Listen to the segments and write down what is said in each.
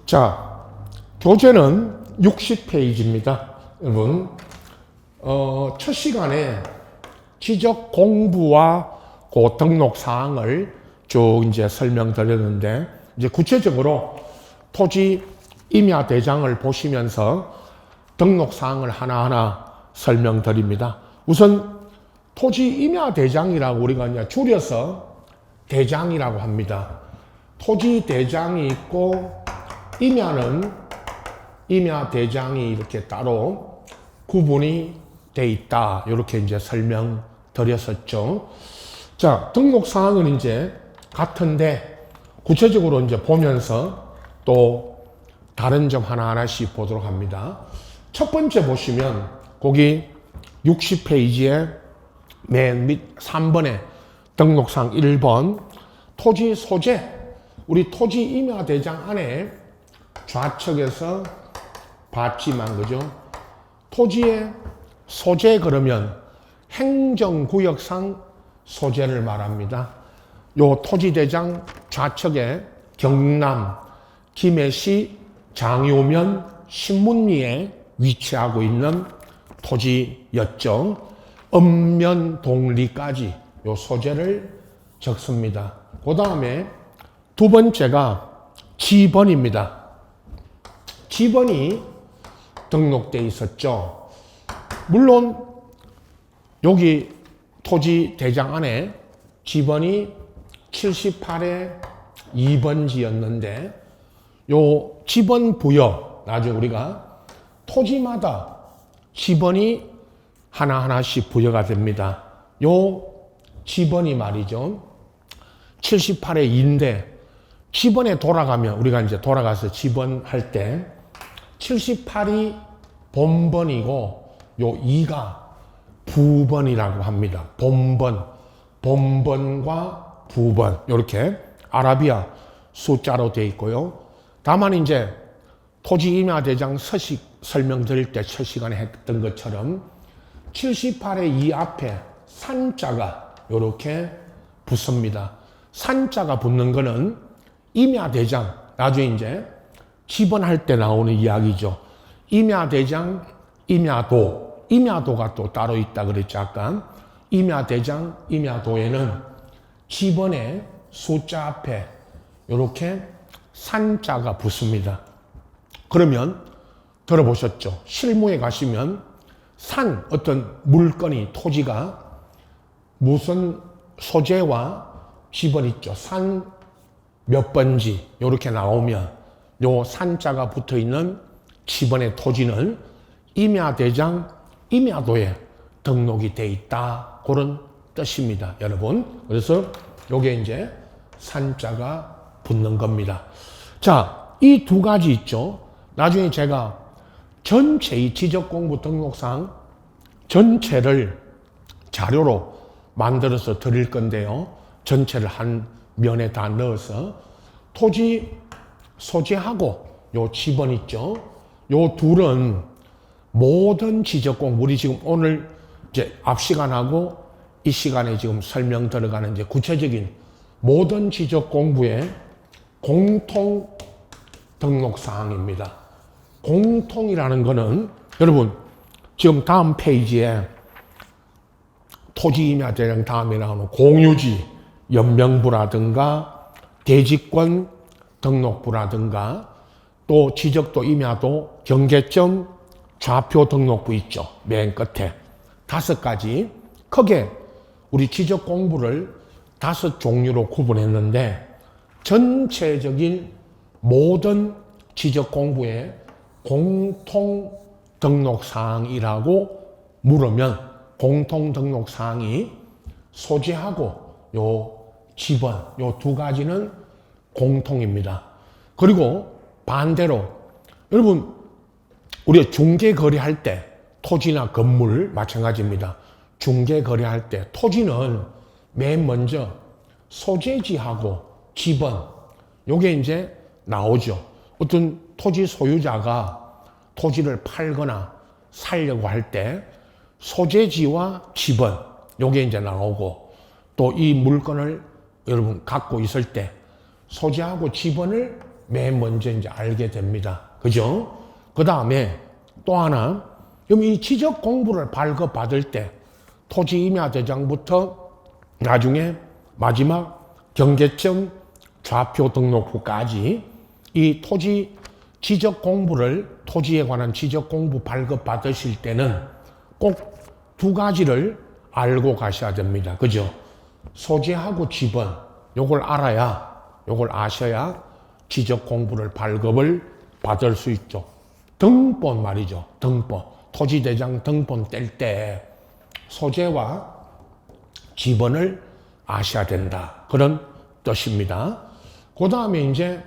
자, 교재는 60페이지입니다. 여러분, 첫 시간에 지적 공부와 그 등록 사항을 쭉 이제 설명드렸는데, 이제 구체적으로 토지 임야 대장을 보시면서 등록 사항을 하나하나 설명드립니다. 우선 토지 임야 대장이라고 우리가 이제 줄여서 대장이라고 합니다. 토지 대장이 있고 임야는 임야 대장이 이렇게 따로 구분이 돼 있다. 이렇게 이제 설명드렸었죠. 자, 등록 사항은 이제 같은데 구체적으로 이제 보면서 또 다른 점 하나하나씩 보도록 합니다. 첫 번째 보시면 거기 60페이지에 맨 밑 3번에 등록사항 1번 토지 소재, 우리 토지 임야 대장 안에 좌측에서 봤지만 그죠? 토지의 소재 그러면 행정구역상 소재를 말합니다. 요 토지 대장 좌측에 경남 김해시 장유면 신문리에 위치하고 있는 토지였죠. 읍면 동리까지 요 소재를 적습니다. 그 다음에 두 번째가 지번입니다. 지번이 등록돼 있었죠. 물론 여기 토지 대장 안에 지번이 78의 2번지였는데 요 지번 부여 나중에 우리가 토지마다 지번이 하나하나씩 부여가 됩니다. 요 지번이 말이죠. 78의 2인데 지번에 돌아가면 우리가 이제 돌아가서 지번할 때 78이 본번이고 요 2가 부번이라고 합니다. 본번과 부번 이렇게 아라비아 숫자로 되어 있고요. 다만 이제 토지 임야 대장 서식 설명드릴 때 첫 시간에 했던 것처럼 78의 2 앞에 산자가 이렇게 붙습니다. 산자가 붙는 거는 임야 대장, 나중에 이제 지번할 때 나오는 이야기죠. 임야 대장, 임야도가 또 따로 있다 그랬죠. 아까 임야 대장, 임야도에는 지번의 숫자 앞에 이렇게 산자가 붙습니다. 그러면 들어보셨죠? 실무에 가시면 산, 어떤 물건이, 토지가 무슨 소재와 지번 있죠. 산 몇 번지 이렇게 나오면 요 산자가 붙어 있는 지번의 토지는 임야 대장, 임야도에 등록이 돼 있다. 그런 뜻입니다, 여러분. 그래서 요게 이제 산자가 붙는 겁니다. 자, 이 두 가지 있죠. 나중에 제가 전체 이 지적공부 등록상 전체를 자료로 만들어서 드릴 건데요. 전체를 한 면에 다 넣어서 토지 소재하고 요 지번 있죠. 요 둘은 모든 지적공부, 우리 지금 오늘 이제 앞 시간하고 이 시간에 지금 설명 들어가는 이제 구체적인 모든 지적공부의 공통 등록 사항입니다. 공통이라는 거는 여러분 지금 다음 페이지에 토지 임야 대장 다음에 나오는 공유지 연명부라든가 대지권 등록부라든가 또 지적도 임야도 경계점 좌표 등록부 있죠. 맨 끝에 5가지 크게 우리 지적 공부를 5 종류로 구분했는데 전체적인 모든 지적 공부의 공통 등록 사항이라고 물으면 공통 등록 사항이 소재하고 요 지번 요 두 가지는 공통입니다. 그리고 반대로 여러분 우리가 중개 거래할 때 토지나 건물 마찬가지입니다. 중개 거래할 때 토지는 맨 먼저 소재지하고 지번 요게 이제 나오죠. 어떤 토지 소유자가 토지를 팔거나 살려고 할 때 소재지와 지번 요게 이제 나오고 또 이 물건을 여러분 갖고 있을 때 소재하고 지번을 맨 먼저 이제 알게 됩니다. 그죠? 그 다음에 또 하나, 그럼 이 지적 공부를 발급받을 때 토지임야대장부터 나중에 마지막 경계점 좌표 등록부까지 이 토지 지적 공부를, 토지에 관한 지적 공부 발급 받으실 때는 꼭 두 가지를 알고 가셔야 됩니다. 그죠? 소재하고 지번, 요걸 아셔야 지적 공부를 발급을 받을 수 있죠. 등본 말이죠. 등본. 토지대장 등본 뗄 때 소재와 지번을 아셔야 된다. 그런 뜻입니다. 그 다음에 이제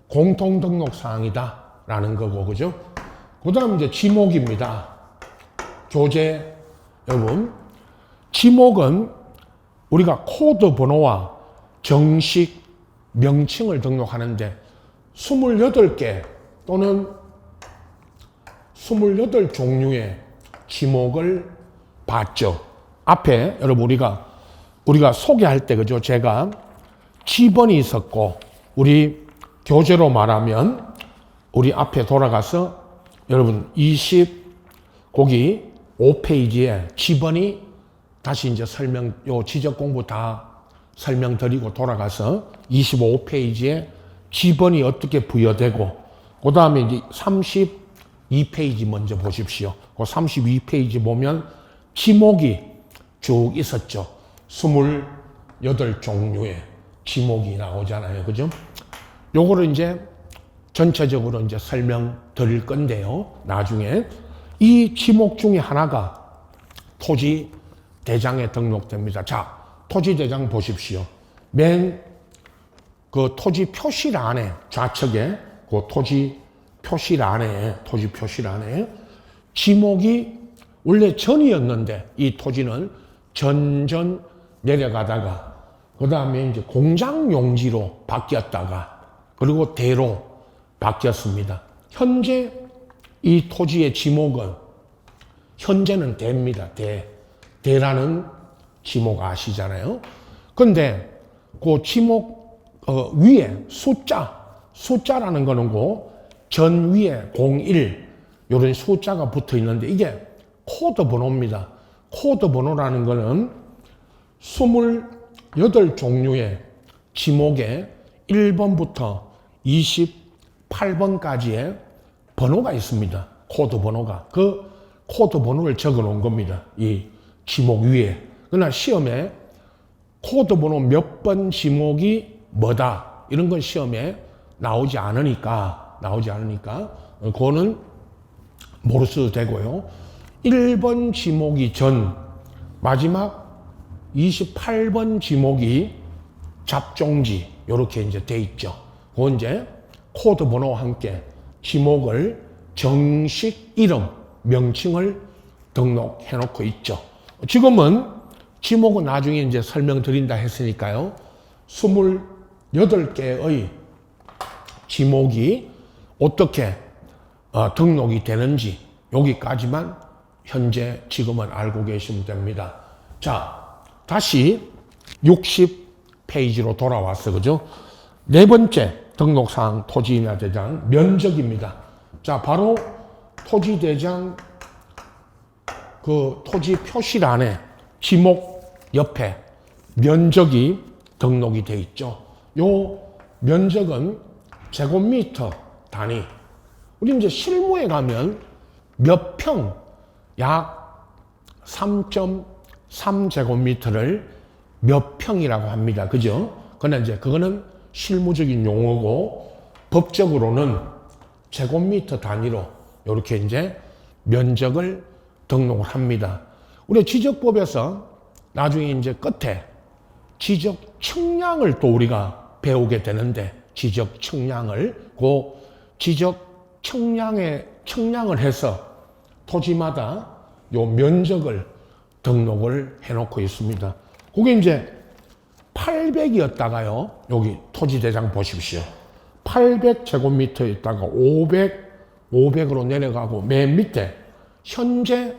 공통등록사항이다 라는 거고, 그죠? 그 다음 이제 지목입니다. 교재, 여러분, 지목은 우리가 코드 번호와 정식 명칭을 등록하는데 28개 또는 28종류의 지목을 봤죠. 앞에 여러분 우리가 소개할 때, 그죠? 제가 지번이 있었고, 우리 교재로 말하면 우리 앞에 돌아가서 여러분 거기 5페이지에 지번이 다시 이제 요 지적 공부 다 설명드리고 돌아가서 25페이지에 지번이 어떻게 부여되고, 그 다음에 이제 32페이지 먼저 보십시오. 그 32페이지 보면 지목이 쭉 있었죠. 28종류의 지목이 나오잖아요. 그죠? 요거를 이제 전체적으로 이제 설명드릴 건데요. 나중에 이 지목 중에 하나가 토지 대장에 등록됩니다. 자, 토지 대장 보십시오. 맨 그 토지 표시란에 좌측에 그 토지 표시란에 지목이 원래 전이었는데 이 토지는 전전 내려가다가 그 다음에 이제 공장 용지로 바뀌었다가 그리고 대로 바뀌었습니다. 현재 이 토지의 지목은 현재는 대입니다. 대라는 지목 아시잖아요. 근데 그 지목 위에 숫자라는 거는 그 전 위에 01 이런 숫자가 붙어 있는데 이게 코드 번호입니다. 코드 번호라는 거는 28종류의 지목에 1번부터 28번까지의 번호가 있습니다. 코드 번호가. 그 코드 번호를 적어 놓은 겁니다. 이 지목 위에. 그러나 시험에 코드 번호 몇 번 지목이 뭐다 이런 건 시험에 나오지 않으니까 그거는 모르셔도 되고요. 1번 지목이 전, 마지막 28번 지목이 잡종지 이렇게 이제 돼 있죠. 그건 이제 코드 번호와 함께 지목을 정식 이름, 명칭을 등록해 놓고 있죠. 지금은 지목은 나중에 이제 설명드린다 했으니까요. 28개의 지목이 어떻게 등록이 되는지 여기까지만 현재 지금은 알고 계시면 됩니다. 자, 다시 60페이지로 돌아왔어. 그죠? 네 번째 등록사항 토지임야대장 면적입니다. 자, 바로 토지대장 그 토지 표시란에 지목 옆에 면적이 등록이 돼 있죠. 요 면적은 제곱미터 단위. 우리 이제 실무에 가면 몇 평, 약 3.3제곱미터를 몇 평이라고 합니다. 그죠? 그러나 이제 그거는 실무적인 용어고 법적으로는 제곱미터 단위로 이렇게 이제 면적을 등록을 합니다. 우리 지적법에서 나중에 이제 끝에 지적 측량을 또 우리가 배우게 되는데 지적 측량을 측량을 해서 토지마다 요 면적을 등록을 해놓고 있습니다. 그게 이제 800이었다가요. 여기 토지대장 보십시오. 800제곱미터 있다가 500으로 내려가고 맨 밑에 현재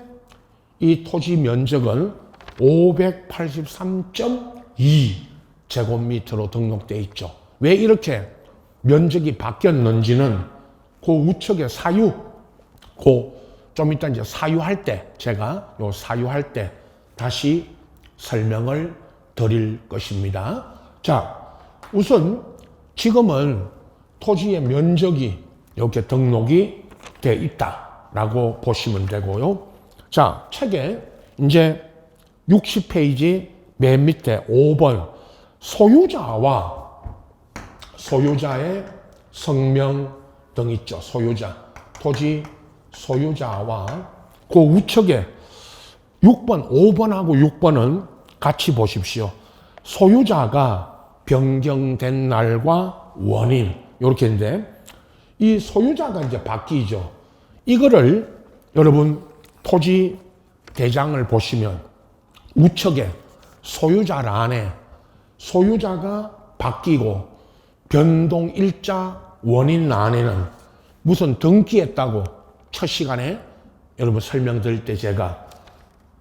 이 토지 면적은 583.2제곱미터로 등록되어 있죠. 왜 이렇게 면적이 바뀌었는지는 그 우측의 사유, 좀 이따 이제 사유할 때, 제가 요 사유할 때 다시 설명을 드릴 것입니다. 자, 우선 지금은 토지의 면적이 이렇게 등록이 돼 있다라고 보시면 되고요. 자, 책에 이제 60페이지 맨 밑에 5번 소유자의 성명 등 있죠. 소유자, 토지 소유자와 그 우측에 6번, 5번하고 6번은 같이 보십시오. 소유자가 변경된 날과 원인 이렇게인데 이 소유자가 이제 바뀌죠. 이거를 여러분 토지 대장을 보시면 우측에 소유자란에 소유자가 바뀌고 변동일자 원인란에는 무슨 등기했다고 첫 시간에 여러분 설명드릴 때 제가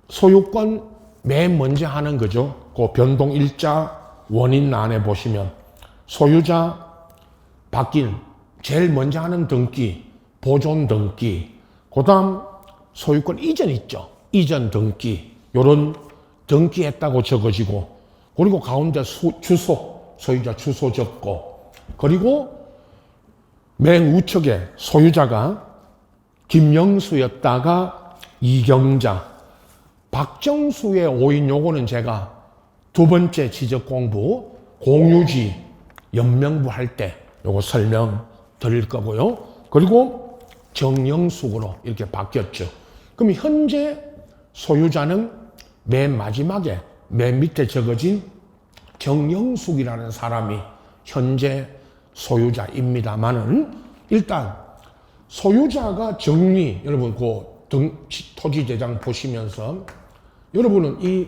소유권 맨 먼저 하는 거죠. 그 변동일자 원인란에 보시면 소유자 바뀐 제일 먼저 하는 등기, 보존 등기, 그 다음 소유권 이전 있죠. 이전 등기, 요런 등기했다고 적어지고, 그리고 가운데 주소, 소유자 주소 적고, 그리고 맨 우측에 소유자가 김영수였다가 이경자, 박정수의 오인 요거는 제가 두 번째 지적 공부, 공유지, 연명부 할 때 요거 설명 드릴 거고요. 그리고 정영숙으로 이렇게 바뀌었죠. 그럼 현재 소유자는 맨 마지막에 맨 밑에 적어진 정영숙이라는 사람이 현재 소유자입니다만은 일단 소유자가 정리, 여러분 토지 대장 보시면서 여러분은 이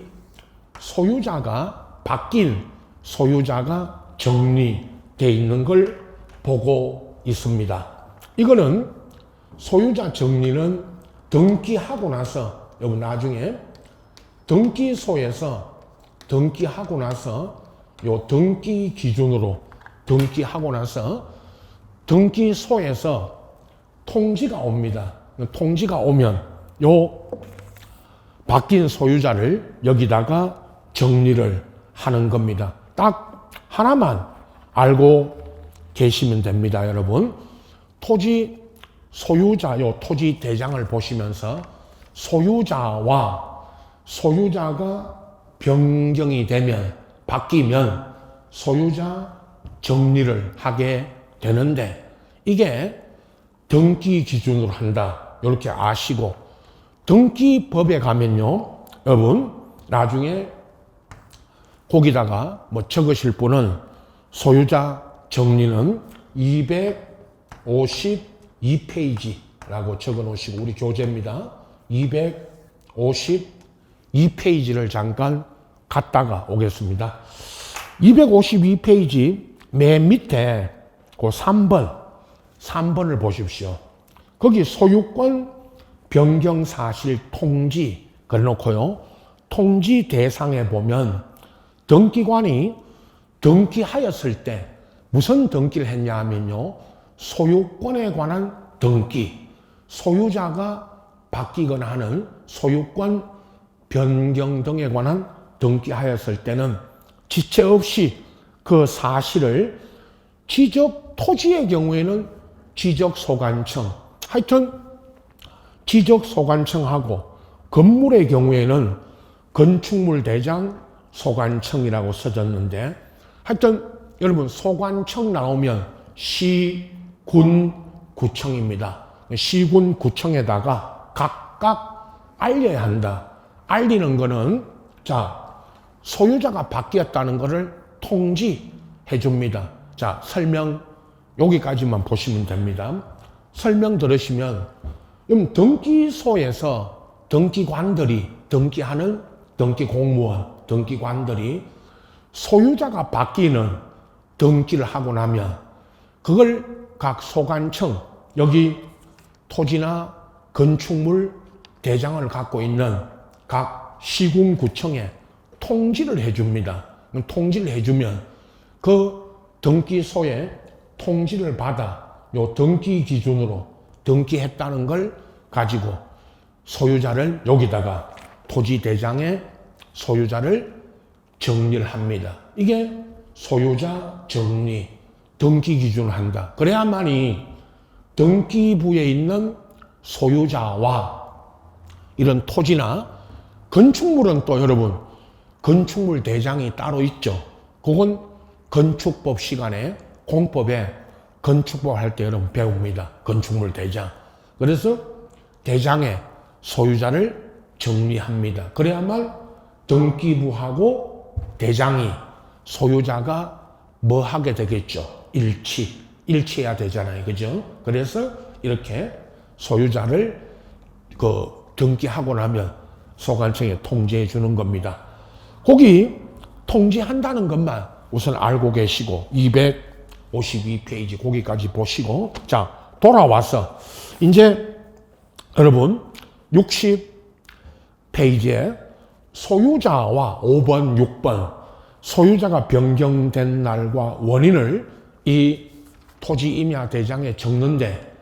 소유자가 바뀐 소유자가 정리되어 있는 걸 보고 있습니다. 이거는 소유자 정리는 등기하고 나서 여러분 나중에 등기소에서 등기하고 나서 요 등기 기준으로 등기하고 나서 등기소에서 통지가 옵니다. 통지가 오면 요 바뀐 소유자를 여기다가 정리를 하는 겁니다. 딱 하나만 알고 계시면 됩니다, 여러분. 토지 소유자, 요 토지 대장을 보시면서 소유자와 소유자가 변경이 되면, 바뀌면 소유자 정리를 하게 되는데 이게 등기 기준으로 한다. 이렇게 아시고, 등기법에 가면요, 여러분 나중에 거기다가 뭐 적으실 분은 소유자 정리는 252페이지라고 적어 놓으시고, 우리 교재입니다. 252페이지를 잠깐 갔다가 오겠습니다. 252페이지 맨 밑에 그 3번을 보십시오. 거기 소유권 변경 사실 통지 그래놓고요. 통지 대상에 보면 등기관이 등기하였을 때 무슨 등기를 했냐 하면요. 소유권에 관한 등기, 소유자가 바뀌거나 하는 소유권 변경 등에 관한 등기하였을 때는 지체 없이 그 사실을 토지의 경우에는 지적소관청, 하여튼 지적소관청하고 건물의 경우에는 건축물대장 소관청이라고 써졌는데, 하여튼 여러분 소관청 나오면 시, 군, 구청입니다. 시군, 구청에다가 각각 알려야 한다. 알리는 거는 소유자가 바뀌었다는 것을 통지해 줍니다. 자, 설명 여기까지만 보시면 됩니다. 설명 들으시면 등기소에서 등기관들이 등기하는 등기공무원, 등기관들이 소유자가 바뀌는 등기를 하고 나면 그걸 각 소관청, 여기 토지나 건축물 대장을 갖고 있는 각 시군구청에 통지를 해줍니다. 통지를 해주면 그 등기소에 통지를 받아 요 등기 기준으로 등기했다는 걸 가지고 소유자를 여기다가 토지대장의 소유자를 정리를 합니다. 이게 소유자 정리, 등기 기준을 한다. 그래야만이 등기부에 있는 소유자와 이런 토지나 건축물은 또 여러분 건축물 대장이 따로 있죠. 그건 건축법 시간에 공법에 건축법 할 때 여러분 배웁니다. 건축물 대장. 그래서 대장의 소유자를 정리합니다. 그래야만 등기부하고 대장이 소유자가 뭐 하게 되겠죠? 일치해야 되잖아요. 그죠? 그래서 이렇게 소유자를 등기하고 나면 소관청에 통지해 주는 겁니다. 거기 통지한다는 것만 우선 알고 계시고 252페이지 거기까지 보시고 자 돌아와서 이제 여러분 60페이지에 소유자와 5번, 6번 소유자가 변경된 날과 원인을 이 토지임야대장에 적는데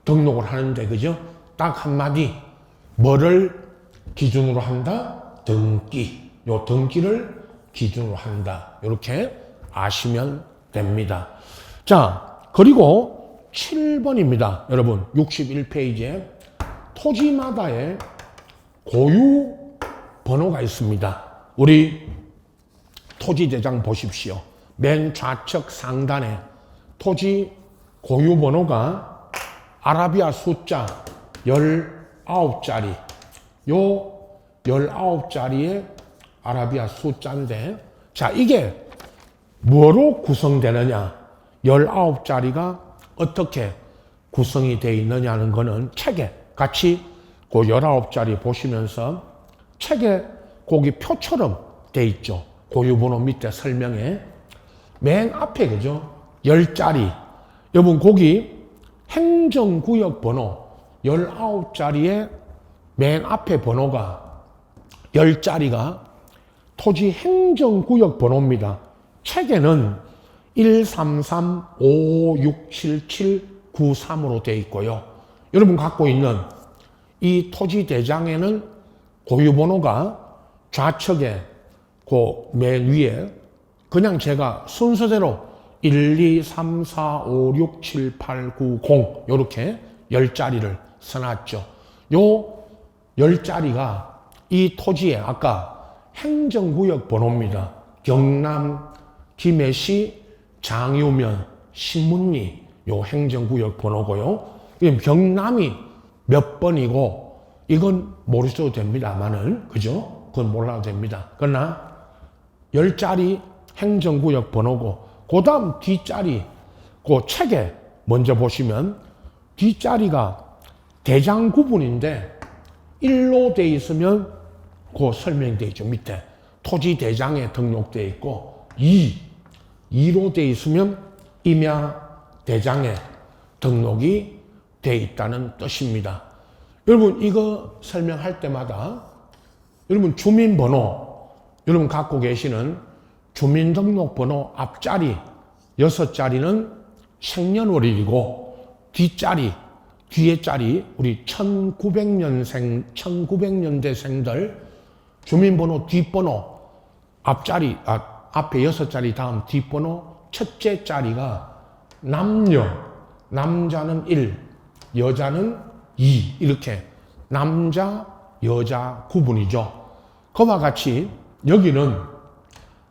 등록을 하는데 그죠? 딱 한마디 뭐를 기준으로 한다? 등기. 요 등기를 기준으로 한다. 이렇게 아시면 됩니다. 자, 그리고 7번입니다. 여러분 61페이지에 토지마다의 고유 번호가 있습니다. 우리 토지대장 보십시오. 맨 좌측 상단에 토지 고유 번호가 아라비아 숫자 19자리. 요 19자리의 아라비아 숫자인데 자 이게 뭐로 구성되느냐 19자리가 어떻게 구성이 되어 있느냐는 거는 책에 같이 그 19자리 보시면서 책에 거기 표처럼 돼 있죠. 고유번호 밑에 설명에 맨 앞에 그죠 10자리 여러분 거기 행정구역 번호 19자리의 맨 앞에 번호가 10자리가 토지 행정구역 번호입니다. 책에는 133567793으로 되어 있고요. 여러분 갖고 있는 이 토지 대장에는 고유번호가 좌측에 그 맨 위에 그냥 제가 순서대로 1, 2, 3, 4, 5, 6, 7, 8, 9, 0 이렇게 10자리를 써놨죠. 요 10자리가 이 토지에 아까 행정구역 번호입니다. 경남 김해시 장유면 신문리 요 행정구역 번호고요. 경남이 몇 번이고 이건 모르셔도 됩니다만은 그죠? 그건 몰라도 됩니다. 그러나 10자리 행정구역 번호고 그 다음 뒷자리 그 책에 먼저 보시면 뒷자리가 대장 구분인데 1로 돼 있으면 그 설명되어 있죠. 밑에 토지 대장에 등록되어 있고 2로 돼 있으면 임야 대장에 등록이 돼 있다는 뜻입니다. 여러분 이거 설명할 때마다 여러분 주민번호 여러분 갖고 계시는 주민등록번호 앞자리 6자리는 생년월일이고 뒷자리 뒤에 자리 우리 1900년대생들 주민번호 뒷번호 앞자리 앞에 6자리 다음 뒷번호 첫째 자리가 남자는 1 여자는 2 이렇게 남자 여자 구분이죠. 그와 같이 여기는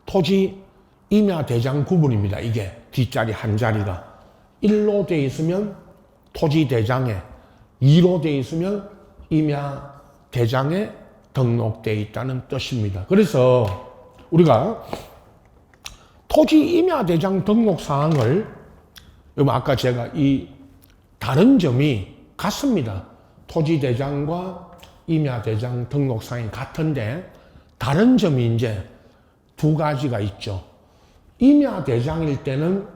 토지 임야 대장 구분입니다. 이게 뒷자리 한 자리가 1로 돼 있으면 토지 대장에 2로 돼 있으면 임야 대장에 등록되어 있다는 뜻입니다. 그래서 우리가 토지 임야 대장 등록 사항을 여러분 아까 제가 이 다른 점이 같습니다. 토지 대장과 임야 대장 등록 사항이 같은데 다른 점이 이제 두 가지가 있죠. 임야 대장일 때는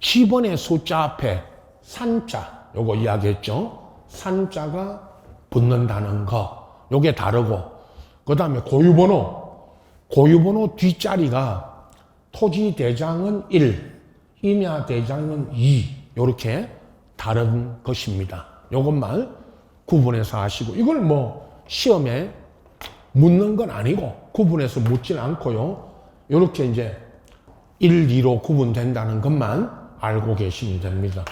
지번의 숫자 앞에 산자 요거 이야기했죠. 산자가 붙는다는 거 요게 다르고 그 다음에 고유번호 뒷자리가 토지 대장은 1 임야대장은 2 이렇게 다른 것입니다. 이것만 구분해서 아시고 이걸 뭐 시험에 묻는 건 아니고 구분해서 묻진 않고요. 이렇게 이제 1, 2로 구분된다는 것만 알고 계시면 됩니다.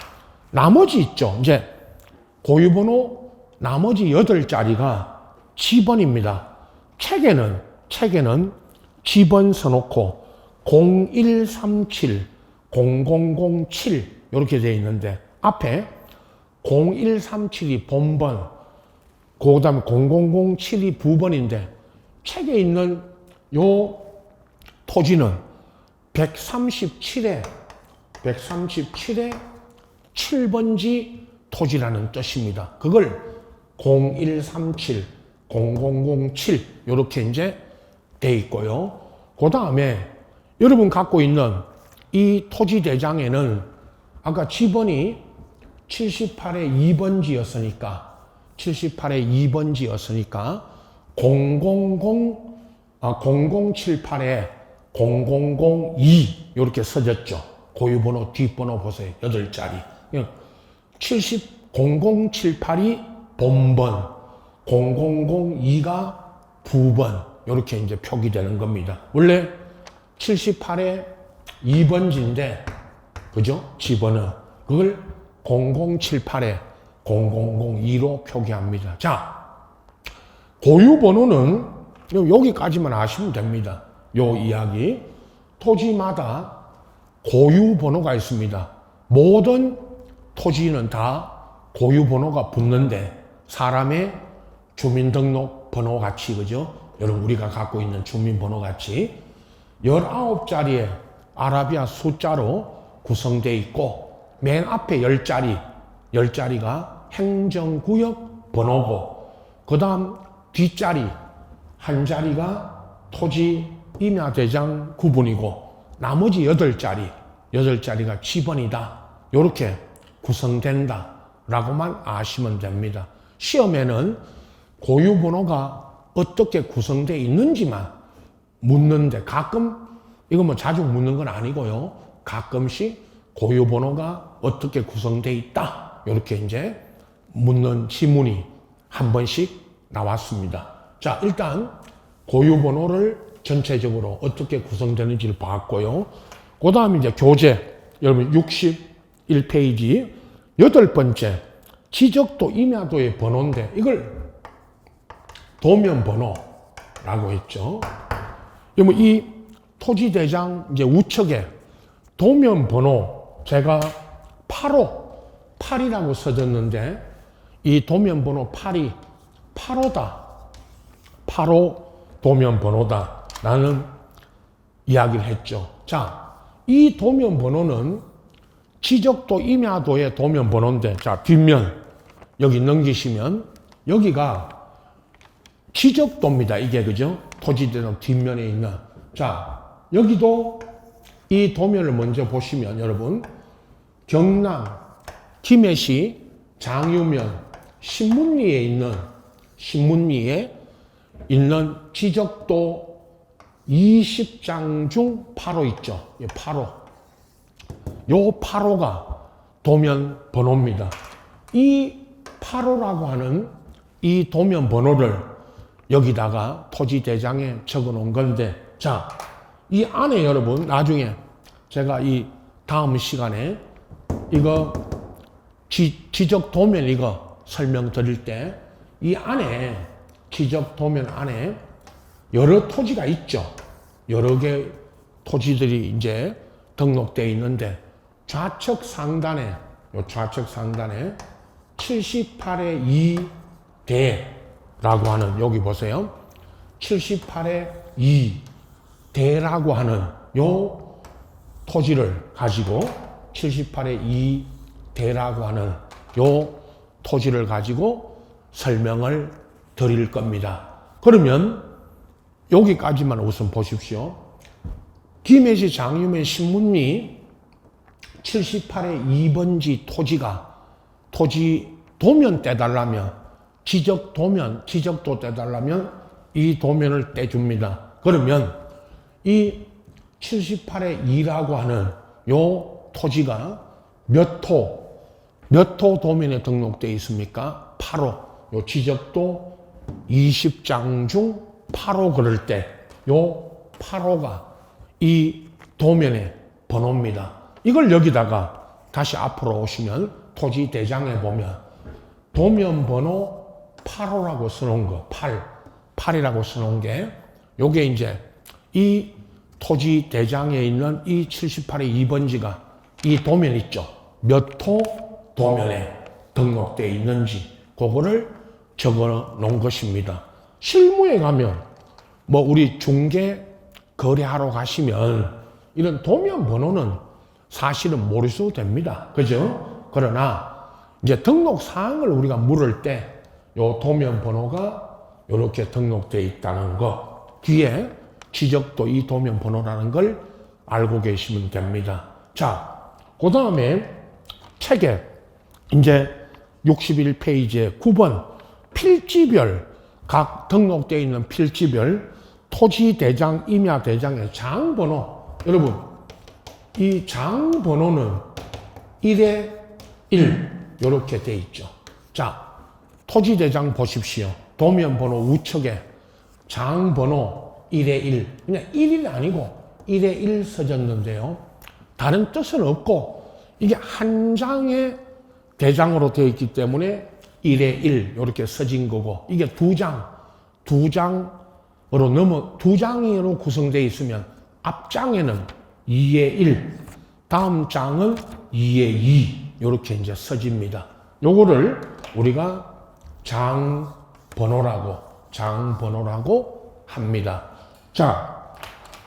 나머지 있죠. 이제 고유번호 나머지 8자리가 지번입니다. 책에는 지번 써놓고 0137, 0007 이렇게 되어 있는데 앞에 0137이 본번, 그 다음에 0007이 부번인데 책에 있는 요 토지는 137에 7번지 토지라는 뜻입니다. 그걸 0137, 0007 이렇게 이제 돼 있고요. 그 다음에 여러분 갖고 있는 이 토지 대장에는 아까 지번이 78의 2번지였으니까 0078에 0002 이렇게 써졌죠. 고유번호 뒷번호 보세요. 8자리. 0078이 본번, 0002가 부번 이렇게 이제 표기되는 겁니다. 원래 78의 2번지인데 그죠? 지번은 그걸 0078에 0002로 표기합니다. 자, 고유번호는 여기까지만 아시면 됩니다. 요 이야기. 토지마다 고유번호가 있습니다. 모든 토지는 다 고유번호가 붙는데 사람의 주민등록번호 같이 그죠? 여러분 우리가 갖고 있는 주민번호 같이 19자리의 아라비아 숫자로 구성되어 있고 맨 앞에 10자리가 행정구역 번호고 그 다음 뒷자리 한 자리가 토지 임야대장 구분이고 나머지 8자리가 지번이다. 이렇게 구성된다 라고만 아시면 됩니다. 시험에는 고유번호가 어떻게 구성되어 있는지만 묻는데 가끔 이거 뭐 자주 묻는 건 아니고요. 가끔씩 고유번호가 어떻게 구성되어 있다 이렇게 이제 묻는 지문이 한 번씩 나왔습니다. 자, 일단 고유번호를 전체적으로 어떻게 구성되는지를 봤고요. 그 다음에 이제 교재 여러분 61페이지 8번째 지적도 임야도의 번호인데 이걸 도면번호라고 했죠. 여러분 이 토지대장 이제 우측에 도면번호 제가 8이라고 써졌는데 이 도면번호 8이 8호 도면번호다 라는 이야기를 했죠. 자, 이 도면번호는 지적도 임야도의 도면번호인데 자 뒷면 여기 넘기시면 여기가 지적도입니다. 이게 그죠? 토지대장 뒷면에 있는 자 여기도 이 도면을 먼저 보시면 여러분 경남 김해시 장유면 신문리에 있는 지적도 20장 중 8호 있죠. 8호. 요 8호가 도면 번호입니다. 이 8호라고 하는 이 도면 번호를 여기다가 토지 대장에 적어 놓은 건데 자, 이 안에 여러분 나중에 제가 이 다음 시간에 이거 지적 도면 이거 설명드릴 때 이 안에 지적 도면 안에 여러 토지가 있죠. 여러 개 토지들이 이제 등록되어 있는데 좌측 상단에 78의 2대라고 하는 여기 보세요. 78의 2대라고 하는 요 토지를 가지고 78의 2대라고 하는 요 토지를 가지고 설명을 드릴 겁니다. 그러면 여기까지만 우선 보십시오. 김해시 장유면 신문리 78의 2번지 토지 도면 떼달라면 지적도 떼달라면 이 도면을 떼줍니다. 그러면 이 78의 2라고 하는 요 토지가 몇 호 도면에 등록되어 있습니까? 8호. 요 지적도 20장 중 8호 그럴 때 요 8호가 이 도면의 번호입니다. 이걸 여기다가 다시 앞으로 오시면 토지 대장에 보면 도면 번호 8호라고 써놓은 거, 8이라고 써놓은 게 요게 이제 이 토지 대장에 있는 이 78의 2번지가 이 도면 있죠. 몇 호 도면에 등록되어 있는지 그거를 적어 놓은 것입니다. 실무에 가면 뭐 우리 중개 거래하러 가시면 이런 도면 번호는 사실은 모르셔도 됩니다. 그죠? 그러나 이제 등록 사항을 우리가 물을 때 요 도면 번호가 이렇게 등록되어 있다는 거, 뒤에 지적도 이 도면 번호라는 걸 알고 계시면 됩니다. 자, 그 다음에 책에 이제 61페이지에 9번 필지별, 각 등록되어 있는 필지별 토지 대장, 임야 대장의 장 번호. 여러분, 이 장 번호는 1에 1 이렇게 돼 있죠. 자, 토지 대장 보십시오. 도면 번호 우측에 장 번호 1에 1. 그냥 1이 아니고 1에 1 써졌는데요. 다른 뜻은 없고 이게 한 장의 대장으로 되어 있기 때문에 1에 1 이렇게 써진 거고, 이게 두 장으로 구성되어 있으면 앞장에는 2에 1, 다음 장은 2에 2 이렇게 이제 써집니다. 요거를 우리가 장 번호라고 합니다. 자,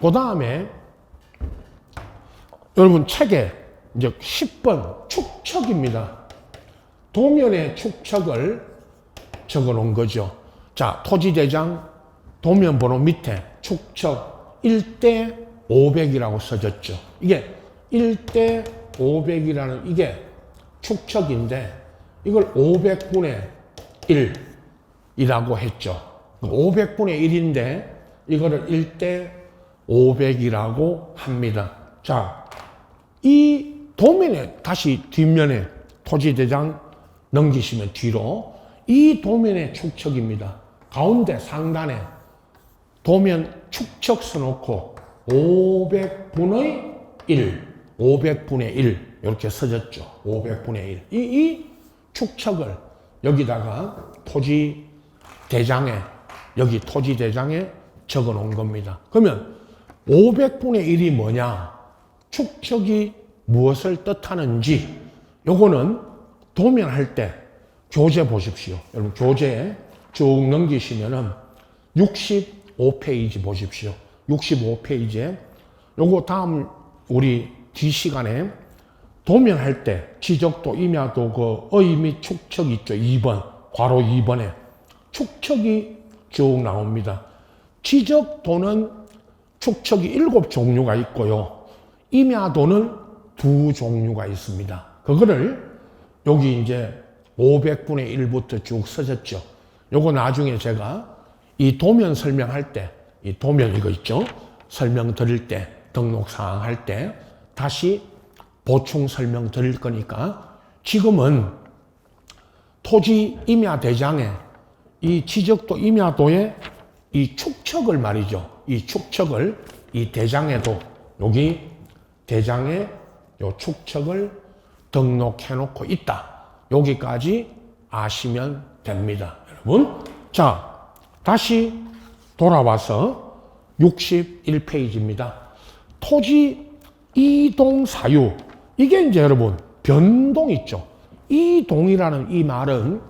그 다음에 여러분 책에 이제 10번 축척입니다. 도면의 축척을 적어 놓은 거죠. 자, 토지대장 도면 번호 밑에 축척 1대 500이라고 써졌죠. 이게 1대 500이라는 이게 축척인데 이걸 500분의 1이라고 했죠. 500분의 1인데 이거를 1대 500이라고 합니다. 자, 이 도면에 다시 뒷면에 토지대장 넘기시면 뒤로 이 도면의 축척입니다. 가운데 상단에 도면 축척 써놓고 500분의 1 이렇게 써졌죠. 500분의 1. 이 축척을 여기다가 여기 토지대장에 적어 놓은 겁니다. 그러면 500분의 1이 뭐냐? 축척이 무엇을 뜻하는지 요거는 도면할 때 교재 보십시오. 여러분 교재에 쭉 넘기시면은 65페이지 보십시오. 65페이지에 요거 다음 우리 뒷시간에 도면할 때 지적도, 임야도 그 어의 및 축척 있죠. 2번, 괄호 2번에 축척이 쭉 나옵니다. 지적도는 축척이 7종류가 있고요. 임야도는 2종류가 있습니다. 그거를 여기 이제 500분의 1부터 쭉 써졌죠. 요거 나중에 제가 이 도면 설명할 때, 이 도면 이거 있죠? 설명 드릴 때, 등록사항 할 때 다시 보충 설명 드릴 거니까 지금은 토지 임야 대장에 이 지적도 임야도에 이 축척을 말이죠. 이 축척을 이 대장에도 여기 대장에 요 축척을 등록해 놓고 있다. 여기까지 아시면 됩니다. 여러분. 자, 다시 돌아와서 61페이지입니다. 토지 이동 사유. 이게 이제 여러분 변동 있죠. 이동이라는 이 말은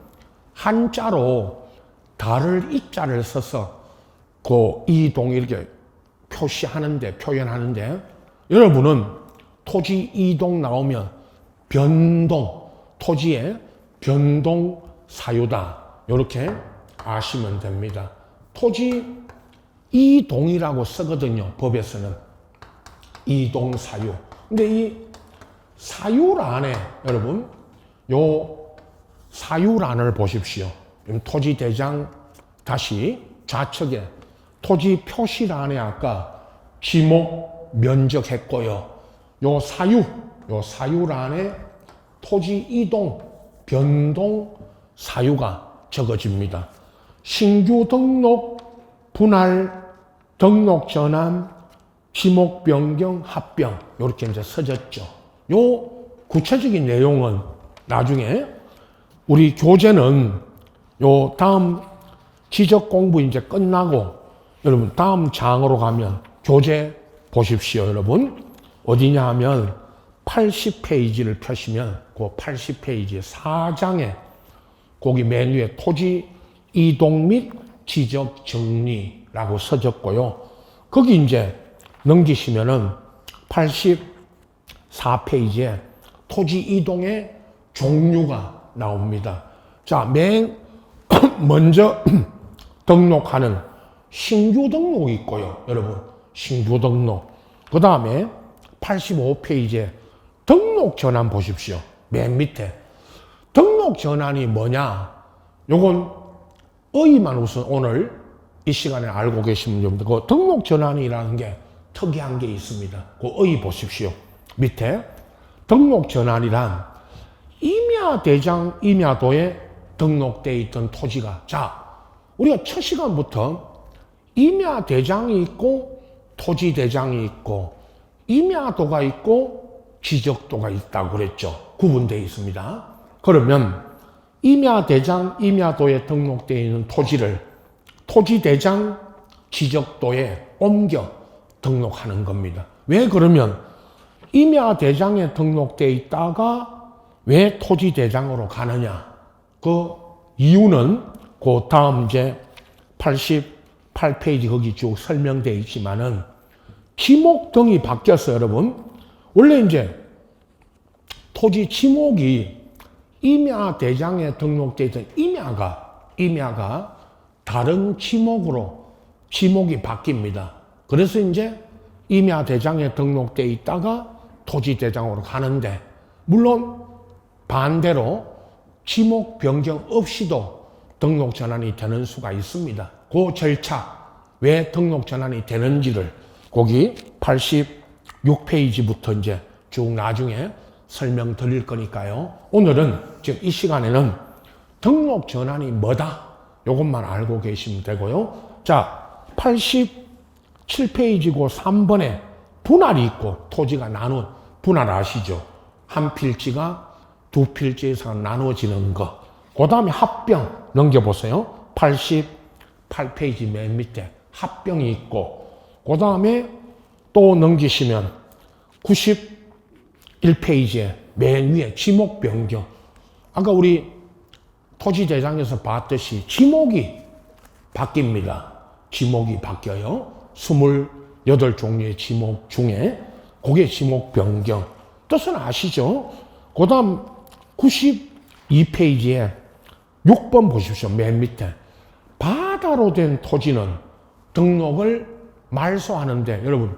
한자로 달을 이자를 써서 그 이동 이렇게 표현하는데 여러분은 토지 이동 나오면 변동, 토지의 변동 사유다. 이렇게 아시면 됩니다. 토지 이동이라고 쓰거든요. 법에서는 이동 사유. 근데 이 사유란에 여러분 요 사유란을 보십시오. 토지 대장 다시 좌측에 토지 표시란에 아까 지목 면적했고요. 요 사유 요 사유란에 토지 이동, 변동 사유가 적어집니다. 신규 등록, 분할, 등록 전환, 지목 변경, 합병 이렇게 이제 써졌죠. 요 구체적인 내용은 나중에 우리 교재는 요 다음 지적 공부 이제 끝나고 여러분 다음 장으로 가면 교재 보십시오. 여러분 어디냐 하면 80페이지를 펴시면 그 80페이지 4장에 거기 맨 위에 토지 이동 및 지적 정리라고 써졌고요. 거기 이제 넘기시면은 84페이지에 토지 이동의 종류가 나옵니다. 자, 맨 먼저 등록하는 신규 등록이 있고요. 여러분, 신규 등록. 그 다음에 85페이지에 등록 전환 보십시오. 맨 밑에. 등록 전환이 뭐냐? 요건 의의만 우선 오늘 이 시간에 알고 계시면 됩니다. 그 등록 전환이라는 게 특이한 게 있습니다. 그 의의 보십시오. 밑에 등록 전환이란 임야대장 임야도에 등록되어 있던 토지가 자 우리가 첫 시간부터 임야대장이 있고 토지대장이 있고 임야도가 있고 지적도가 있다고 그랬죠. 구분되어 있습니다. 그러면 임야대장 임야도에 등록되어 있는 토지를 토지대장 지적도에 옮겨 등록하는 겁니다. 왜 그러면 임야대장에 등록되어 있다가 왜 토지대장으로 가느냐? 그 이유는 그 다음 이제 88페이지 거기 쭉 설명되어 있지만은 지목 등이 바뀌었어요, 여러분. 원래 이제 토지 지목이 임야대장에 등록되어 있던 임야가 다른 지목으로 지목이 바뀝니다. 그래서 이제 임야대장에 등록되어 있다가 토지대장으로 가는데 물론 반대로 지목 변경 없이도 등록 전환이 되는 수가 있습니다. 그 절차 왜 등록 전환이 되는지를 거기 86페이지부터 이제 쭉 나중에 설명드릴 거니까요. 오늘은 지금 이 시간에는 등록 전환이 뭐다? 이것만 알고 계시면 되고요. 자, 87페이지고 3번에 분할이 있고 토지가 나눈 분할 아시죠? 한 필지가 두 필지 이상 나누어지는 거. 그 다음에 합병 넘겨보세요. 88페이지 맨 밑에 합병이 있고 그 다음에 또 넘기시면 91페이지에 맨 위에 지목 변경. 아까 우리 토지대장에서 봤듯이 지목이 바뀝니다. 지목이 바뀌어요. 28종류의 지목 중에 그게 지목 변경. 뜻은 아시죠? 그 다음 92페이지에 6번 보십시오. 맨 밑에. 바다로 된 토지는 등록을 말소하는데 여러분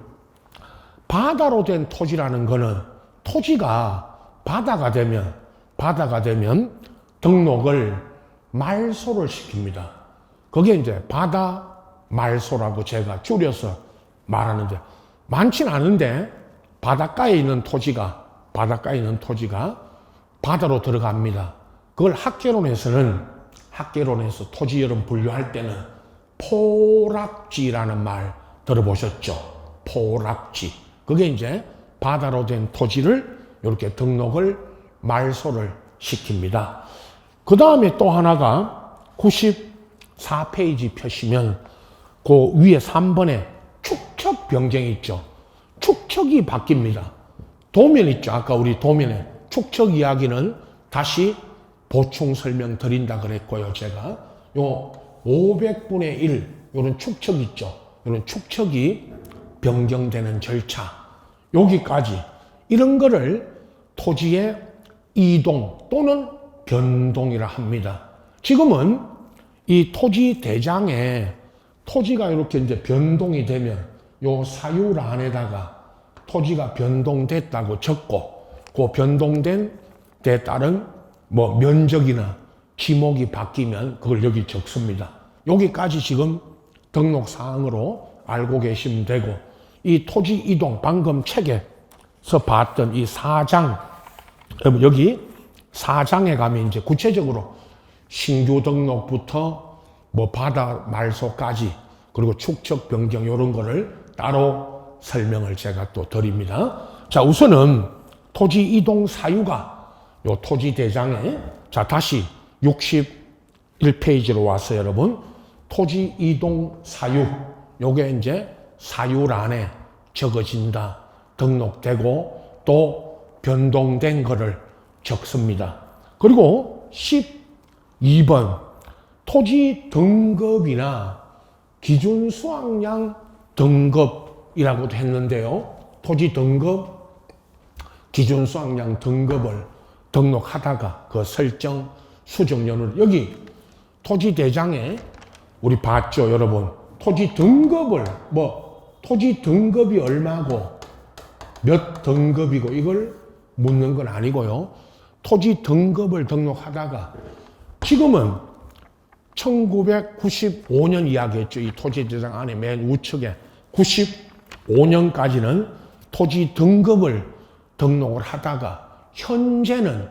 바다로 된 토지라는 거는 토지가 바다가 되면 등록을 말소를 시킵니다. 그게 이제 바다 말소라고 제가 줄여서 말하는데 많진 않은데 바닷가에 있는 토지가 바다로 들어갑니다. 그걸 학개론에서 토지 이름 분류할 때는 포락지라는 말 들어보셨죠? 포락지. 그게 이제 바다로 된 토지를 이렇게 등록을 말소를 시킵니다. 그 다음에 또 하나가 94페이지 펴시면 그 위에 3번에 축척 변경이 있죠. 축척이 바뀝니다. 도면 있죠. 아까 우리 도면에 축척 이야기는 다시 보충 설명 드린다 그랬고요. 제가 요 500분의 1 요런 축척 있죠. 요런 축척이 변경되는 절차 여기까지 이런 거를 토지의 이동 또는 변동이라 합니다. 지금은 이 토지 대장에 토지가 이렇게 이제 변동이 되면 요 사유란에다가 토지가 변동됐다고 적고 그 변동된 데 따른 뭐 면적이나 지목이 바뀌면 그걸 여기 적습니다. 여기까지 지금 등록 사항으로 알고 계시면 되고 이 토지 이동 방금 책에 봤던 이 4장, 여러분 여기 4장에 가면 이제 구체적으로 신규 등록부터 뭐 바다 말소까지 그리고 축척 변경 이런 거를 따로 설명을 제가 또 드립니다. 자, 우선은 토지 이동 사유가 요 토지 대장에, 자, 다시 61페이지로 와서 여러분, 토지 이동 사유, 요게 이제 사유란에 적어진다. 등록되고 또 변동된 거를 적습니다. 그리고 12번, 토지 등급이나 기준 수확량 등급이라고도 했는데요. 토지 등급, 기준 수확량 등급을 등록하다가 그 설정 수정료를 여기 토지 대장에 우리 봤죠, 여러분. 토지 등급을 토지 등급이 얼마고 몇 등급이고 이걸 묻는 건 아니고요. 토지 등급을 등록하다가 지금은 1995년 이야기했죠. 이 토지 대장 안에 맨 우측에 95년까지는 토지 등급을 등록을 하다가 현재는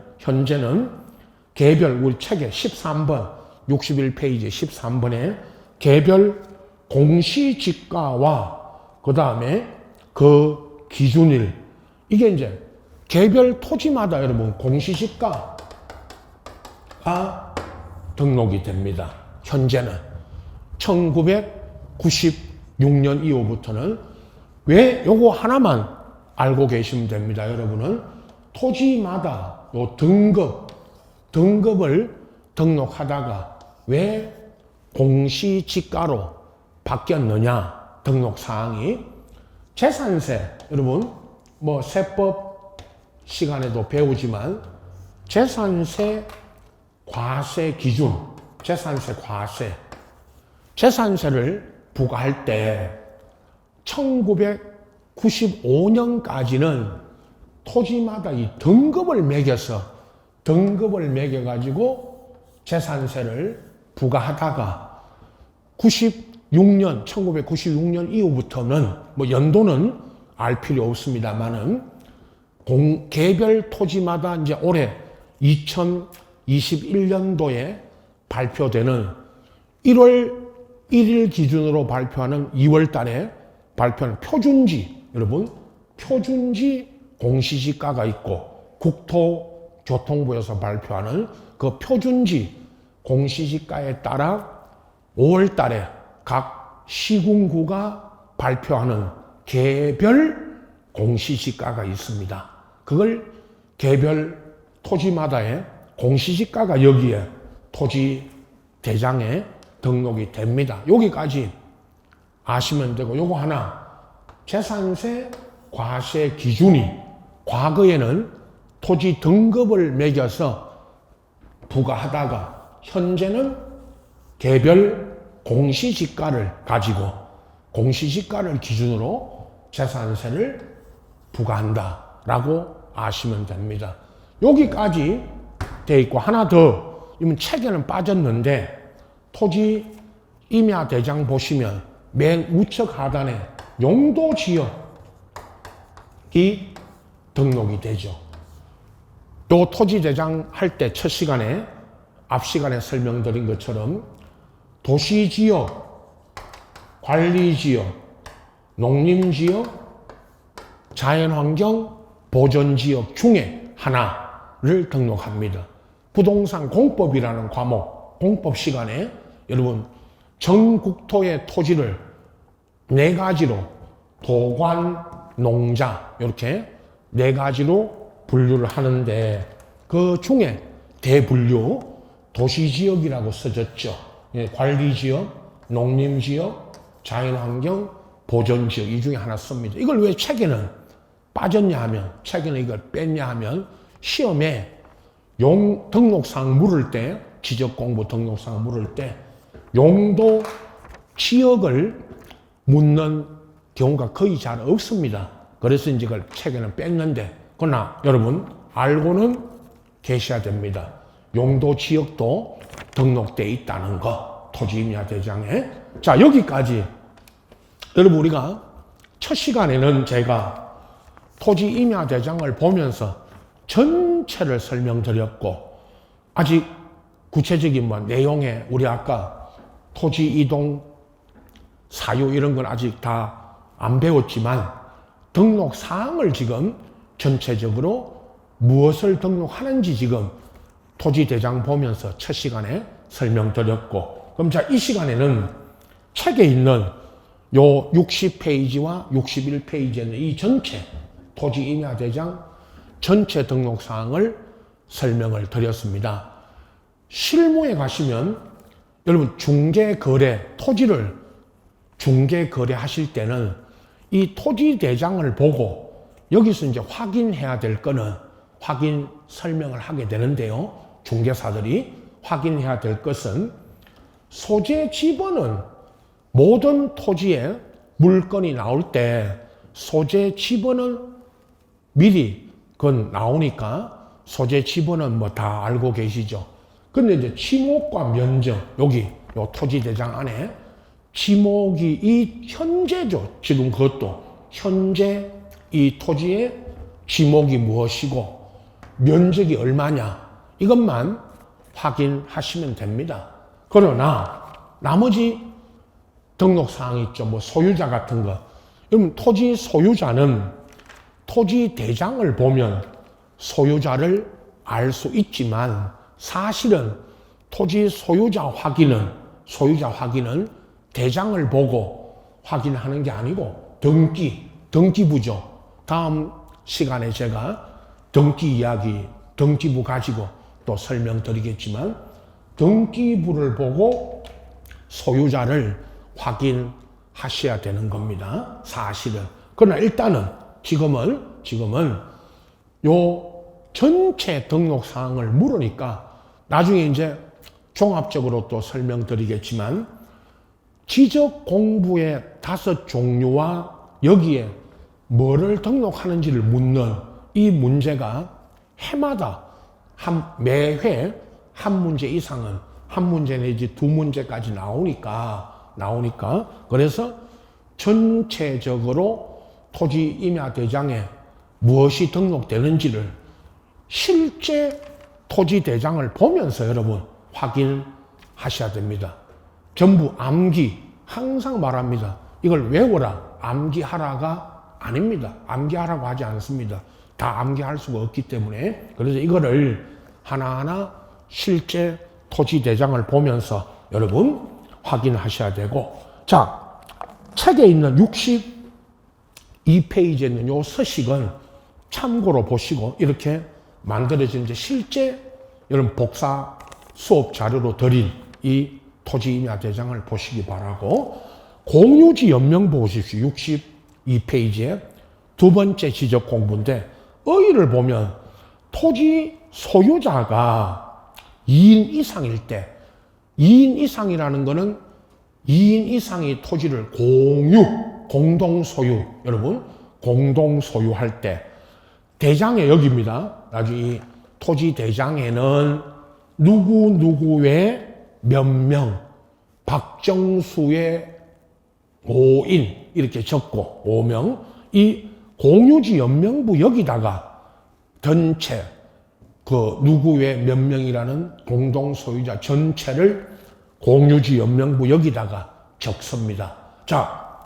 개별 우리 책에 13번 61페이지 13번에 개별 공시지가와 그 다음에 그 기준일 이게 이제 개별 토지마다 여러분 공시지가가 등록이 됩니다. 현재는 1996년 이후부터는 왜 요거 하나만 알고 계시면 됩니다. 여러분은 토지마다 요 등급을 등록하다가 왜 공시지가로 바뀌었느냐 등록 사항이 재산세 재산세 세법 시간에도 배우지만 재산세 과세 기준 재산세를 부과할 때 1995년까지는 토지마다 이 등급을 매겨가지고 재산세를 부과하다가 1996년 이후부터는 연도는 알 필요 없습니다만은 개별 토지마다 이제 올해 2021년도에 발표되는 1월 1일 기준으로 발표하는 2월 달에 발표하는 표준지 공시지가가 있고 국토교통부에서 발표하는 그 표준지 공시지가에 따라 5월 달에 각 시군구가 발표하는 개별 공시지가가 있습니다. 그걸 개별 토지마다의 공시지가가 여기에 토지 대장에 등록이 됩니다. 여기까지 아시면 되고 요거 하나 재산세 과세 기준이 과거에는 토지 등급을 매겨서 부과하다가 현재는 개별 공시지가를 가지고 공시지가를 기준으로 재산세를 부과한다라고 아시면 됩니다. 여기까지 돼 있고 하나 더 이건 책에는 빠졌는데 토지 임야 대장 보시면 맨 우측 하단에 용도지역이 등록이 되죠. 요 토지 대장 할 때 첫 시간에 앞 시간에 설명드린 것처럼 도시지역, 관리지역, 농림지역, 자연환경, 보존지역 중에 하나를 등록합니다. 부동산 공법이라는 과목, 공법 시간에 여러분 전국토의 토지를 4가지로 도관, 농자 이렇게 4가지로 분류를 하는데 그 중에 대분류 도시지역이라고 써졌죠. 관리지역, 농림지역, 자연환경, 보존지역 이 중에 하나 씁니다. 이걸 왜 책에는 빠졌냐 하면 책에는 이걸 뺐냐 하면 시험에 등록사항 물을 때 지적공부 등록사항 물을 때 용도 지역을 묻는 경우가 거의 잘 없습니다. 그래서 이제 그걸 책에는 뺐는데 그러나 여러분 알고는 계셔야 됩니다. 용도 지역도 등록되어 있다는 거 토지임야 대장에. 자 여기까지 여러분 우리가 첫 시간에는 제가 토지 임야대장을 보면서 전체를 설명드렸고, 아직 구체적인 내용에 우리 아까 토지 이동 사유 이런 건 아직 다 안 배웠지만 등록 사항을 지금 전체적으로 무엇을 등록하는지 지금 토지 대장 보면서 첫 시간에 설명드렸고, 그럼 자, 이 시간에는 책에 있는 요 60페이지와 61페이지에는 이 전체 토지 임야 대장 전체 등록 사항을 설명을 드렸습니다. 실무에 가시면 여러분 중개 거래, 토지를 중개 거래 하실 때는 이 토지 대장을 보고 여기서 이제 확인해야 될 거는 확인 설명을 하게 되는데요. 중개사들이 확인해야 될 것은 소재 지번은 모든 토지에 물건이 나올 때 소재 지번은 미리 그건 나오니까 소재 지번은 뭐 다 알고 계시죠. 근데 이제 지목과 면적, 여기 요 토지 대장 안에 지목이 이 현재죠. 지금 그것도 현재 이 토지의 지목이 무엇이고 면적이 얼마냐 이것만 확인하시면 됩니다. 그러나 나머지 등록사항 있죠. 뭐 소유자 같은 거. 여러분 토지 소유자는 토지 대장을 보면 소유자를 알 수 있지만 사실은 토지 소유자 확인은 대장을 보고 확인하는 게 아니고 등기부죠. 다음 시간에 제가 등기 이야기, 등기부 가지고 또 설명드리겠지만 등기부를 보고 소유자를 확인하셔야 되는 겁니다. 사실은. 그러나 일단은 지금은 요 전체 등록 사항을 물으니까 나중에 이제 종합적으로 또 설명드리겠지만 지적 공부의 5종류와 여기에 뭐를 등록하는지를 묻는 이 문제가 해마다 매회 한 문제 이상은 한 문제 내지 두 문제까지 나오니까 그래서 전체적으로 토지 임야 대장에 무엇이 등록되는지를 실제 토지 대장을 보면서 여러분 확인하셔야 됩니다. 전부 암기, 항상 말합니다. 이걸 외워라, 암기하라가 아닙니다. 암기하라고 하지 않습니다. 다 암기할 수가 없기 때문에. 그래서 이거를 하나하나 실제 토지 대장을 보면서 여러분 확인하셔야 되고, 자, 책에 있는 62페이지에 있는 요 서식은 참고로 보시고 이렇게 만들어진 이제 실제 여러분 복사 수업 자료로 드린 이 토지 임야 대장을 보시기 바라고, 공유지 연명 보십시오. 62페이지에 두 번째 지적 공부인데 어휘를 보면 토지 소유자가 2인 이상일 때, 2인 이상이라는 거는 2인 이상이 토지를 공동 소유, 여러분 공동 소유할 때 대장에 여기입니다. 나중에 이 토지 대장에는 누구의 몇 명, 박정수의 5인 이렇게 적고 5명, 이 공유지 연명부 여기다가 전체 그 누구의 몇 명이라는 공동 소유자 전체를 공유지 연명부 여기다가 적습니다. 자,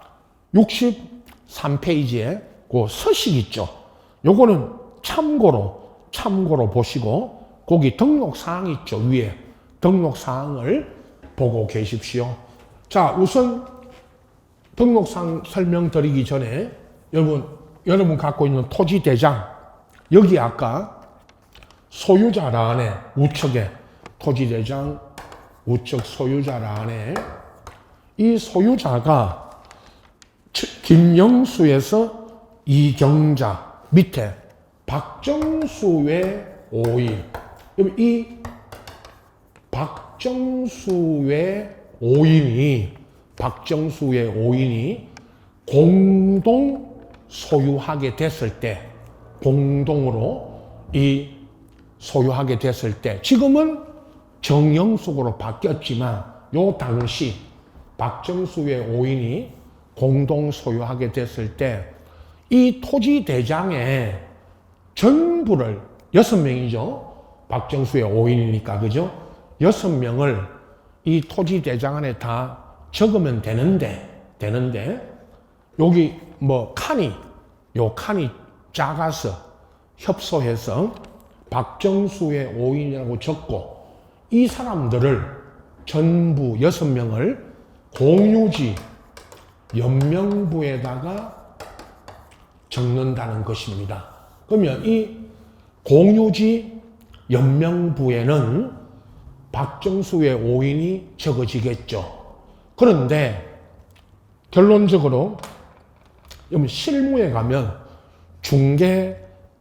63페이지에 그 서식 있죠. 요거는 참고로 보시고 거기 등록사항 있죠. 위에 등록사항을 보고 계십시오. 자, 우선 등록사항 설명드리기 전에 여러분 갖고 있는 토지 대장, 여기 아까 소유자란에 우측에 토지 대장 우측 소유자란에 이 소유자가 김영수에서 이경자 밑에 박정수의 5인, 이 박정수의 5인이 공동 소유하게 됐을 때, 공동으로 이 소유하게 됐을 때, 지금은 정영숙으로 바뀌었지만 요 당시 박정수의 5인이 공동 소유하게 됐을 때 이 토지대장의 전부를 6명이죠. 박정수의 5인이니까 그죠? 6명을 이 토지대장 안에 다 적으면 되는데 여기 뭐 칸이 작아서 협소해서 박정수의 5인이라고 적고 이 사람들을 전부 6명을 공유지 연명부에다가 적는다는 것입니다. 그러면 이 공유지 연명부에는 박정수의 5인이 적어지겠죠. 그런데 결론적으로 실무에 가면 중개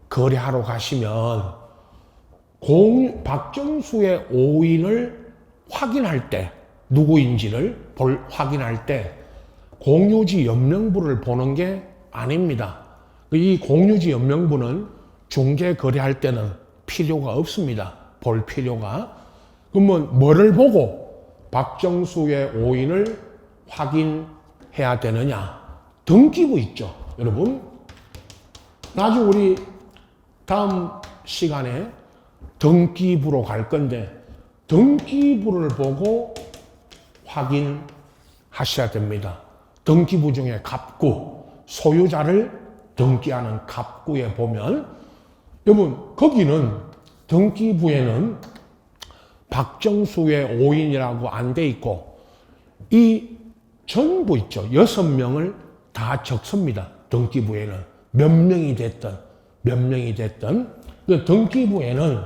거래하러 가시면 박정수의 5인을 확인할 때 누구인지를 확인할 때 공유지 연명부를 보는 게 아닙니다. 이 공유지 연명부는 중개 거래할 때는 필요가 없습니다. 볼 필요가. 그러면 뭐를 보고 박정수의 5인을 확인해야 되느냐? 등기부 있죠. 여러분 나중에 우리 다음 시간에 등기부로 갈 건데 등기부를 보고 확인하셔야 됩니다. 등기부 중에 갑구, 소유자를 등기하는 갑구에 보면 여러분 거기는 등기부에는 박정수의 5인이라고 안 돼 있고 이 전부 있죠. 6명을 다 적습니다. 등기부에는 몇 명이 됐든 그 등기부에는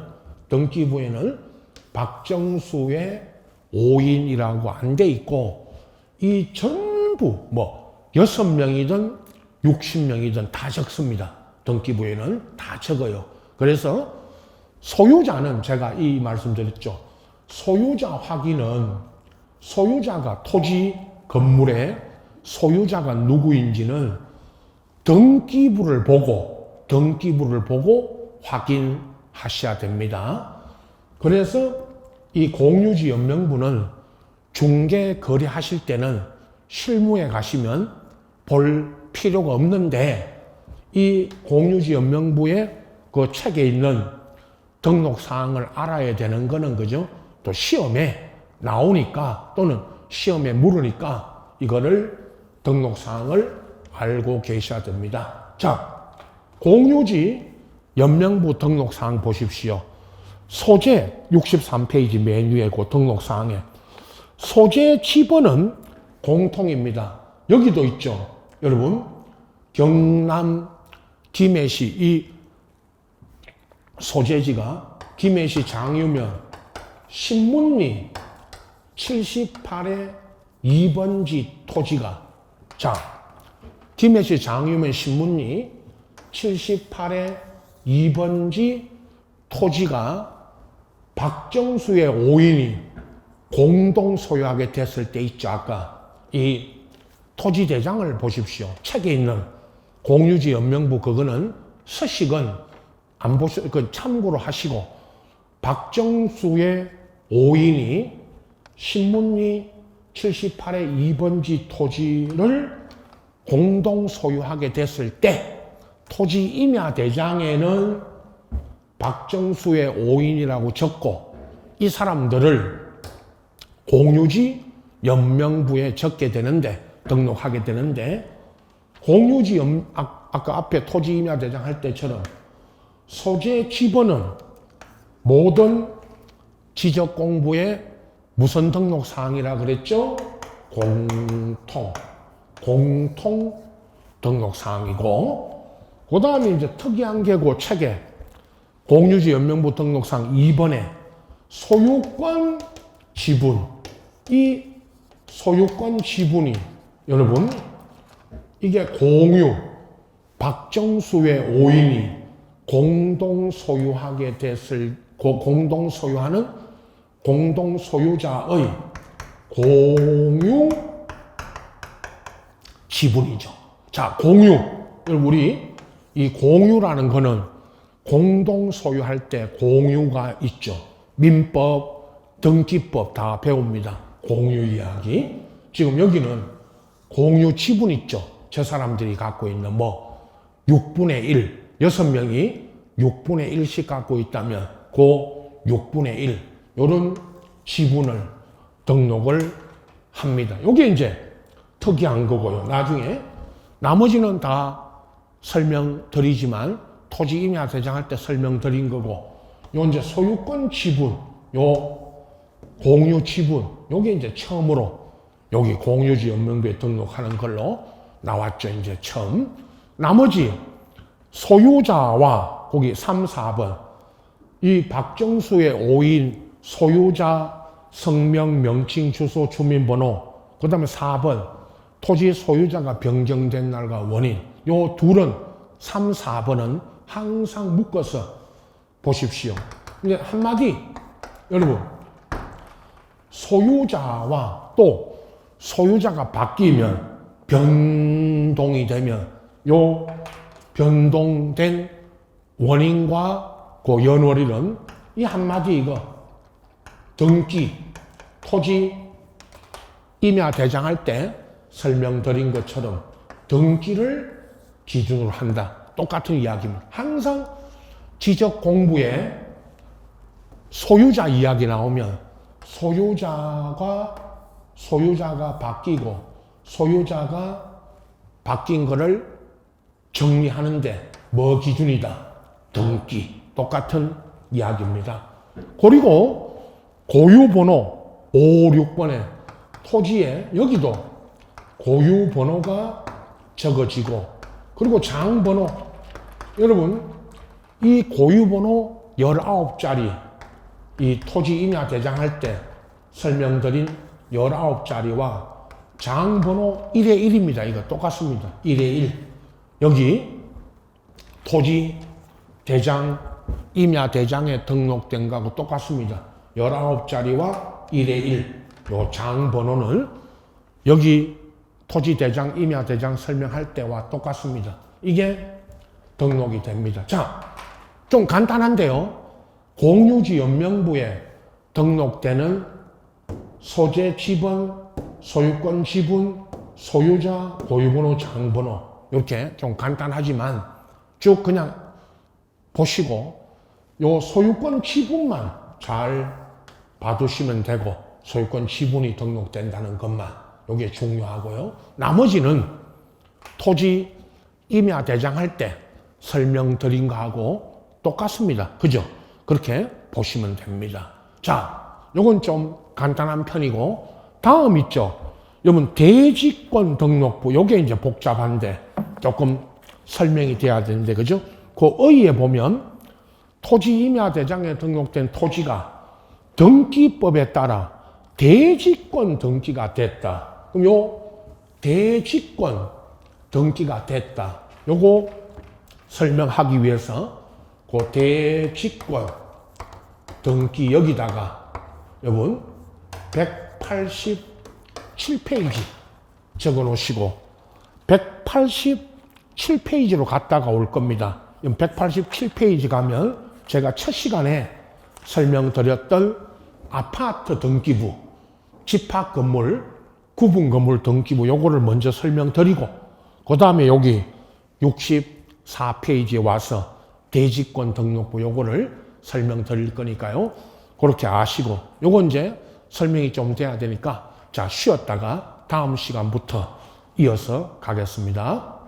박정수의 5인이라고 안 돼 있고 이 전부 뭐 6명이든 60명이든 다 적습니다. 등기부에는 다 적어요. 그래서 소유자는 제가 이 말씀드렸죠. 소유자 확인은 소유자가 토지 건물의 소유자가 누구인지는 등기부를 보고 확인하셔야 됩니다. 그래서 이 공유지 연명부는 중개 거래하실 때는 실무에 가시면 볼 필요가 없는데 이 공유지 연명부의 그 책에 있는 등록 사항을 알아야 되는 거는 그죠? 또 시험에 나오니까 또는 시험에 물으니까 이거를 등록 사항을 알고 계셔야 됩니다. 자, 공유지 연명부 등록 사항 보십시오. 소재 63페이지 맨 위에 그 등록 사항에 소재 지번은 공통입니다. 여기도 있죠. 여러분 경남 김해시 이 소재지가 김해시 장유면 신문리 78의 2번지 토지가 자 김해시 장유면 신문리 78의 2번지 토지가 박정수의 5인이 공동 소유하게 됐을 때 있죠. 아까 이 토지 대장을 보십시오. 책에 있는 공유지 연명부 그거는 서식은 안 보셔, 그 참고로 하시고 박정수의 5인이 신문리 78의 2번지 토지를 공동 소유하게 됐을 때 토지 임야 대장에는 박정수의 5인이라고 적고 이 사람들을 공유지 연명부에 적게 되는데 등록하게 되는데 공유지 아까 앞에 토지 임야 대장 할 때처럼 소재 지번은 모든 지적 공부의 무슨 등록 사항이라 그랬죠? 공통 등록 사항이고 그 다음에 이제 특이한 게 그 책에 공유지 연명부 등록상 2번에 소유권 지분 이 소유권 지분이 여러분 이게 공유 박정수의 5인이 공동 소유하게 됐을 공동 소유하는 공동 소유자의 공유 지분이죠. 자, 공유 우리 이 공유라는 거는 공동 소유할 때 공유가 있죠. 민법, 등기법 다 배웁니다. 공유 이야기. 지금 여기는 공유 지분 있죠. 저 사람들이 갖고 있는 뭐 6분의 1, 6명이 6분의 1씩 갖고 있다면 그 6분의 1, 요런 지분을 등록을 합니다. 요게 이제 특이한 거고요. 나중에 나머지는 다 설명드리지만 토지 임야 대장할 때 설명드린 거고, 요 이제 소유권 지분, 요 공유 지분, 요게 이제 처음으로 여기 공유지 연명부에 등록하는 걸로 나왔죠. 이제 처음. 나머지 소유자와 거기 3, 4번 이 박정수의 5인 소유자 성명, 명칭, 주소, 주민번호, 그 다음에 4번 토지 소유자가 변경된 날과 원인, 요 둘은 3, 4번은 항상 묶어서 보십시오. 근데 한마디 여러분, 소유자와 또 소유자가 바뀌면 변동이 되면 요 변동된 원인과 그 연월일은 이 한마디 이거 등기, 토지 임야 대장할 때 설명드린 것처럼 등기를 기준으로 한다. 똑같은 이야기입니다. 항상 지적 공부에 소유자 이야기 나오면 소유자가 바뀌고 소유자가 바뀐 거를 정리하는데 뭐 기준이다? 등기. 똑같은 이야기입니다. 그리고 고유번호 5, 6번에 토지에 여기도 고유번호가 적어지고, 그리고 장번호, 여러분 이 고유번호 19자리 이 토지 임야 대장할 때 설명드린 19자리와 장번호 1의 1입니다. 이거 똑같습니다. 1의 1. 여기 토지 대장, 임야 대장에 등록된 거하고 똑같습니다. 19자리와 1의 1. 요 장번호는 여기 토지 대장, 임야 대장 설명할 때와 똑같습니다. 이게 등록이 됩니다. 자, 좀 간단한데요. 공유지 연명부에 등록되는 소재 지분, 소유권 지분, 소유자, 고유번호, 장번호, 이렇게 좀 간단하지만 쭉 그냥 보시고 요 소유권 지분만 잘 봐두시면 되고, 소유권 지분이 등록된다는 것만 이게 중요하고요. 나머지는 토지 임야 대장할 때 설명드린 거하고 똑같습니다. 그죠? 그렇게 보시면 됩니다. 자, 요건 좀 간단한 편이고, 다음 있죠. 여러분 대지권 등록부, 요게 이제 복잡한데 조금 설명이 돼야 되는데, 그죠? 그 의에 보면 토지 임야 대장에 등록된 토지가 등기법에 따라 대지권 등기가 됐다. 그럼 요 대지권 등기가 됐다. 요거 설명하기 위해서 그 대지권 등기 여기다가 여러분 187페이지 적어 놓으시고 187페이지로 갔다가 올 겁니다. 187페이지 가면 제가 첫 시간에 설명드렸던 아파트 등기부, 집합 건물, 구분 건물 등기부 요거를 먼저 설명드리고, 그 다음에 여기 64페이지에 와서 대지권 등록부 요거를 설명드릴 거니까요. 그렇게 아시고, 요거 이제 설명이 좀 돼야 되니까 자, 쉬었다가 다음 시간부터 이어서 가겠습니다.